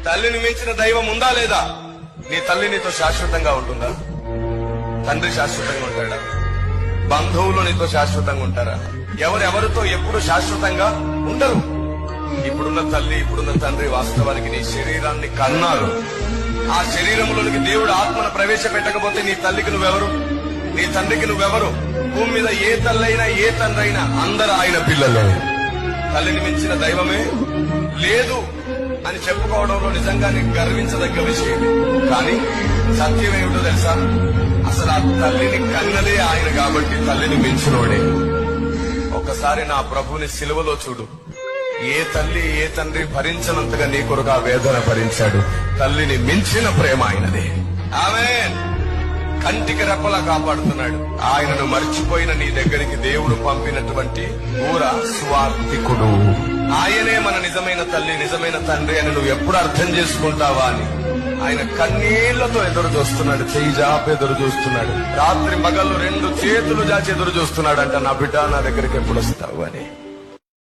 తల్లిని మించిన దైవం ఉందా లేదా? నీ తల్లి నీతో శాశ్వతంగా ఉంటుందా? తండ్రి శాశ్వతంగా ఉంటాడా? బంధువులు నీతో శాశ్వతంగా ఉంటారా? ఎవరెవరితో ఎప్పుడు శాశ్వతంగా ఉండరు. ఇప్పుడున్న తల్లి, ఇప్పుడున్న తండ్రి వాస్తవానికి నీ శరీరాన్ని కన్నారు. ఆ శరీరంలోనికి దేవుడు ఆత్మను ప్రవేశపెట్టకపోతే నీ తల్లికి నువ్వెవరు? నీ తండ్రికి నువ్వెవరు? భూమి మీద ఏ తల్లైనా ఏ తండ్రి అయినా అందరూ ఆయన పిల్లలే. తల్లిని మించిన దైవమే లేదు అని చెప్పుకోవడంలో నిజంగానే గర్వించదగ్గ విషయం. కానీ సత్యం ఏమిటో తెలుసా? అసలు ఆ తల్లిని కన్నదే ఆయన కాబట్టి తల్లిని మించినోడే. ఒక్కసారి నా ప్రభుని సిలువలో చూడు. ఏ తల్లి ఏ తండ్రి భరించనంతగా నీ కొరకు ఆ వేదన భరించాడు. తల్లిని మించిన ప్రేమ ఆయనదే. ఆమేన్. కంటికి రెప్పలా కాపాడుతున్నాడు. ఆయనను మర్చిపోయిన నీ దగ్గరికి దేవుడు పంపినటువంటి ఊర స్వార్థికుడు. ఆయనే మన నిజమైన తల్లి, నిజమైన తండ్రి అని నువ్వు ఎప్పుడు అర్థం చేసుకుంటావా అని ఆయన కన్నీళ్లతో ఎదురు చూస్తున్నాడు. చెయ్యి జాపి ఎదురు చూస్తున్నాడు. రాత్రి పగళ్ళు 2 చేతులు జాచి ఎదురు చూస్తున్నాడంట, నా బిడ్డ నా దగ్గరికి ఎప్పుడు వస్తావు అని.